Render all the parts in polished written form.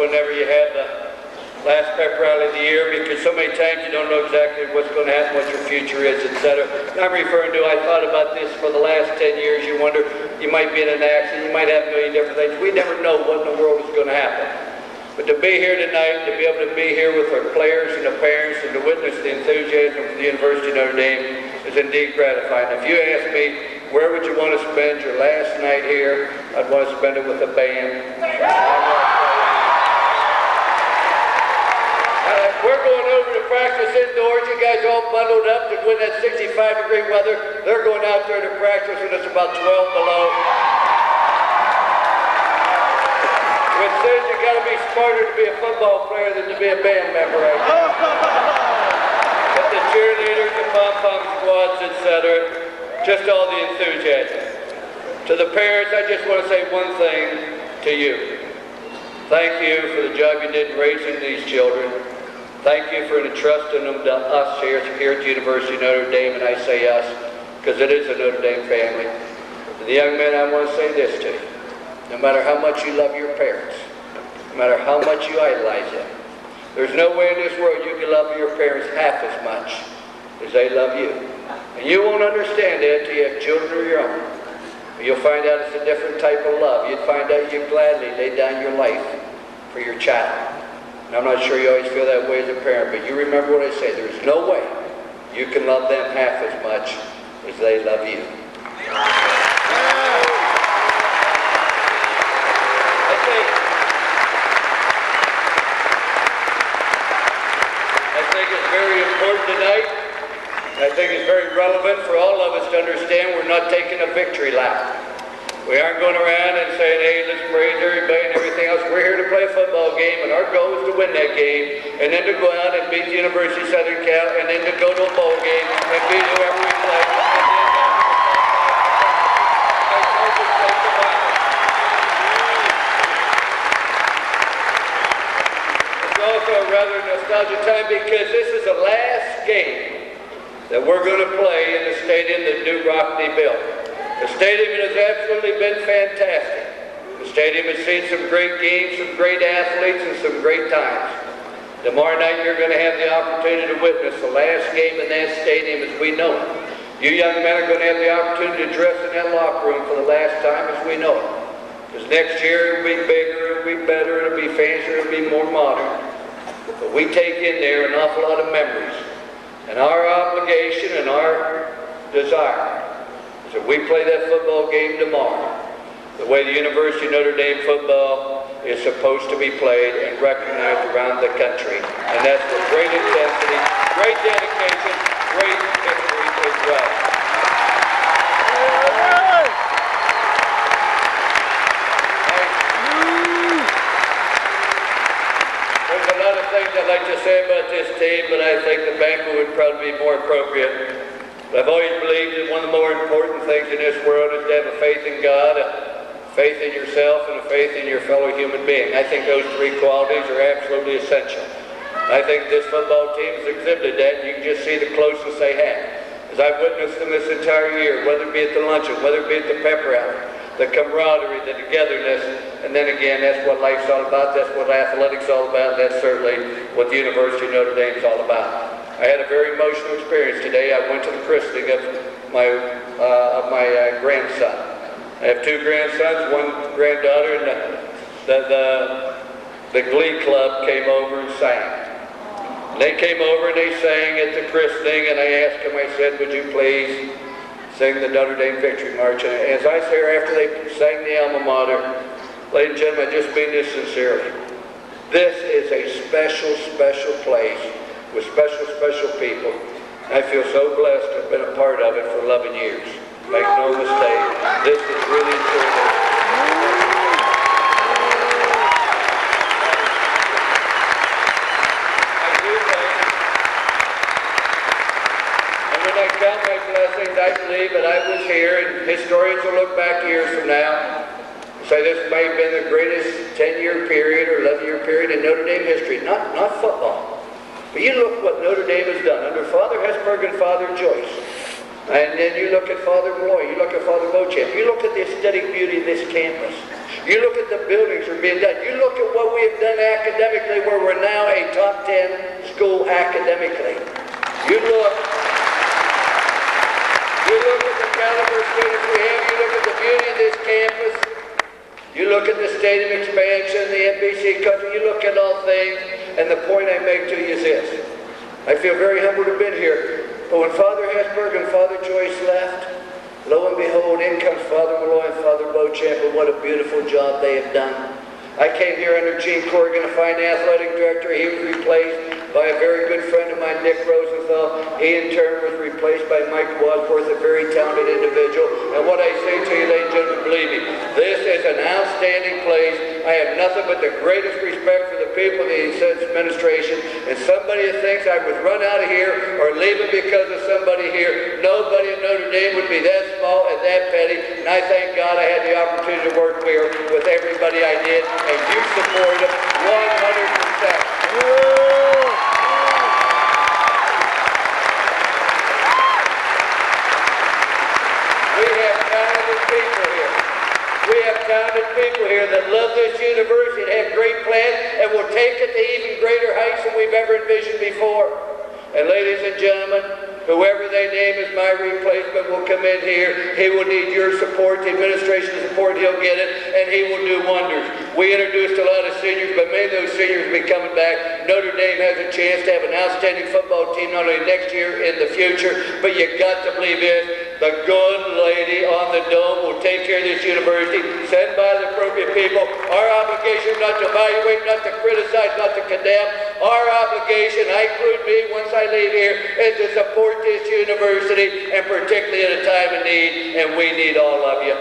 whenever you had the last pep rally of the year, because so many times you don't know exactly what's going to happen, what your future is, etc. I'm referring to, I thought about this for the last 10 years. You wonder, you might be in an accident, you might have a million different things. We never know what in the world is going to happen. But to be here tonight, to be able to be here with our players and the parents and to witness the enthusiasm for the University of Notre Dame is indeed gratifying. If you ask me, where would you want to spend your last night here? I'd want to spend it with a band. We're going over to practice indoors. You guys are all bundled up to win that 65-degree weather. They're going out there to practice when it's about 12 below. Which says you got to be smarter to be a football player than to be a band member right now. But the cheerleaders, the pom-pom squads, etc., just all the enthusiasm. To the parents, I just want to say one thing to you. Thank you for the job you did in raising these children. Thank you for entrusting them to us here at the University of Notre Dame, and I say us, because it is a Notre Dame family. To the young men, I want to say this to you. No matter how much you love your parents, no matter how much you idolize them, there's no way in this world you can love your parents half as much as they love you. And you won't understand that until you have children of your own. You'll find out it's a different type of love. You'd find out you gladly lay down your life for your child. And I'm not sure you always feel that way as a parent, but you remember what I say. There's no way you can love them half as much as they love you. I think it's very important tonight. I think it's very relevant for all of us to understand we're not taking a victory lap. We aren't going around and saying, hey, let's praise everybody and everything else. We're here to play a football game, and our goal is to win that game, and then to go out and beat the University of Southern Cal, and then to go to a bowl game and beat whoever we play. It's also a rather nostalgic time because this is the last game that we're going to play in the stadium that New Rockney built. The stadium has absolutely been fantastic. The stadium has seen some great games, some great athletes, and some great times. Tomorrow night you're going to have the opportunity to witness the last game in that stadium as we know it. You young men are going to have the opportunity to dress in that locker room for the last time as we know it. Because next year it'll be bigger, it'll be better, it'll be fancier, it'll be more modern. But we take in there an awful lot of memories. And our obligation and our desire is that we play that football game tomorrow the way the University of Notre Dame football is supposed to be played and recognized around the country. And that's with great intensity, great dedication, great victory as well. There's a lot of things I'd like to say about this team, but I think the banquet would probably be more appropriate. But I've always believed that one of the more important things in this world is to have a faith in God, a faith in yourself, and a faith in your fellow human being. I think those three qualities are absolutely essential. I think this football team has exhibited that. You can just see the closeness they have. As I've witnessed them this entire year, whether it be at the luncheon, whether it be at the pep rally, the camaraderie, the togetherness, and then again, that's what life's all about, that's what athletics is all about, that's certainly what the University of Notre Dame is all about. I had a very emotional experience today. I went to the christening of my grandson. I have two grandsons, one granddaughter, and the Glee Club came over and sang. And they came over and they sang at the christening, and I asked them, I said, would you please sing the Notre Dame Victory March? And as I say, after they sang the alma mater, ladies and gentlemen, I just mean this sincerely. This is a special, special place with special, special people. I feel so blessed to have been a part of it for 11 years. Make no mistake, this is really truly. I do think, and when I count my blessings, I believe that I was here, and historians will look back years from now and say this may have been the greatest 10-year period or 11-year period in Notre Dame history. Not football. But you look what Notre Dame has done under Father Hesburgh and Father Joyce. And then you look at Father Malloy, you look at Father Beauchamp, you look at the aesthetic beauty of this campus. You look at the buildings that are being done. You look at what we have done academically, where we're now a top 10 school academically. You look at the caliber of students we have. You look at the beauty of this campus. You look at the stadium expansion, the NBC country. You look at all things. And the point I make to you is this. I feel very humbled to have been here. But when Father Hesburgh and Father Joyce left, lo and behold, in comes Father Malloy and Father Beauchamp, and what a beautiful job they have done. I came here under Gene Corrigan to find the athletic director. He was replaced by a very good friend of mine, Nick Rosenthal. He in turn was replaced by Mike Wadsworth, a very talented individual. And what I say to you, ladies and gentlemen, believe me, this is an outstanding place. I have nothing but the greatest respect for the people of the administration. And somebody that thinks I would run out of here or leave it because of somebody here, nobody at Notre Dame would be that small and that petty. And I thank God I had the opportunity to work here with everybody I did, and you supported them 100%. Talented people here that love this university and have great plans and will take it to even greater heights than we've ever envisioned before. And ladies and gentlemen, whoever they name as my replacement will come in here. He will need your support, the administration's support. He'll get it, and he will do wonders. We introduced a lot of seniors, but many of those seniors will be coming back. Notre Dame has a chance to have an outstanding football team, not only next year, in the future, but you got to believe this. The good lady on the dome will take care of this university, send by the appropriate people. Our obligation is not to evaluate, not to criticize, not to condemn. Our obligation, I include me once I leave here, is to support this university, and particularly at a time of need, and we need all of you.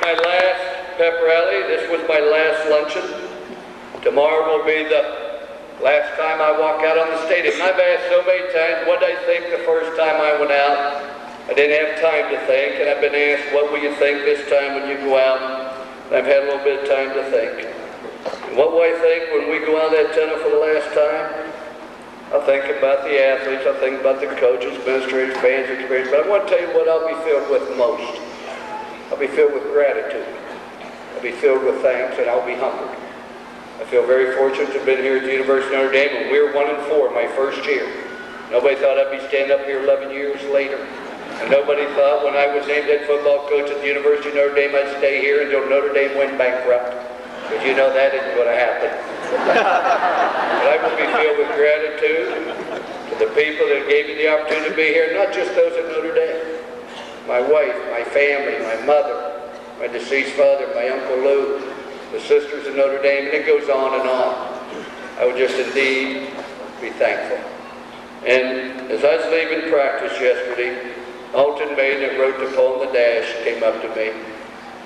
My last pep rally. This was my last luncheon. Tomorrow will be the last time I walk out on the stadium. And I've asked so many times, what did I think the first time I went out? I didn't have time to think, and I've been asked, what will you think this time when you go out? And I've had a little bit of time to think. And what will I think when we go out that tunnel for the last time? I'll think about the athletes, I'll think about the coaches, administrators, fans, experience, but I want to tell you what I'll be filled with most. I'll be filled with gratitude. I'll be filled with thanks, and I'll be humbled. I feel very fortunate to have been here at the University of Notre Dame, and we were 1-4 my first year. Nobody thought I'd be standing up here 11 years later. And nobody thought when I was named head football coach at the University of Notre Dame I'd stay here until Notre Dame went bankrupt. Because you know that isn't going to happen. But I will be filled with gratitude to the people that gave me the opportunity to be here, not just those at Notre Dame. My wife, my family, my mother, my deceased father, my Uncle Lou, the sisters of Notre Dame, and it goes on and on. I would just indeed be thankful. And as I was leaving practice yesterday, Alton Maiden, that wrote the poem The Dash, came up to me.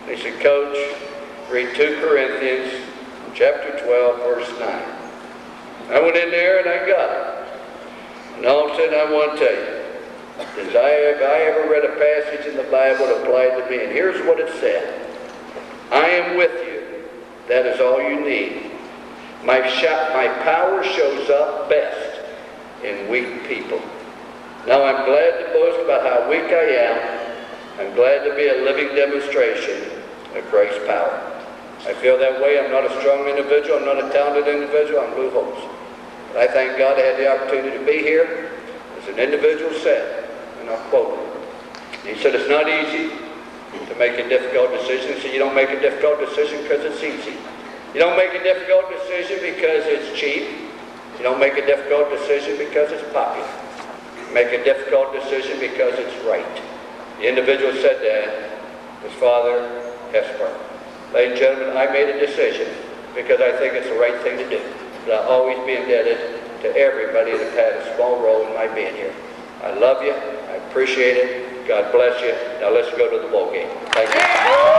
And he said, Coach, read 2 Corinthians, chapter 12, verse 9. I went in there and I got it. And Alton, I want to tell you, have I ever read a passage in the Bible that applied to me? And here's what it said. I am with you. That is all you need. My power shows up best in weak people. Now I'm glad to boast about how weak I am. I'm glad to be a living demonstration of Christ's power. I feel that way. I'm not a strong individual. I'm not a talented individual. I'm Lou Holtz. But I thank God I had the opportunity to be here. As an individual said, and I'll quote him. He said, it's not easy to make a difficult decision. He said, you don't make a difficult decision because it's easy. You don't make a difficult decision because it's cheap. You don't make a difficult decision because it's popular. You make a difficult decision because it's right. The individual said that was Father Hesburgh. Ladies and gentlemen, I made a decision because I think it's the right thing to do. But I'll always be indebted to everybody that had a small role in my being here. I love you. I appreciate it. God bless you. Now let's go to the bowl game. Thank you.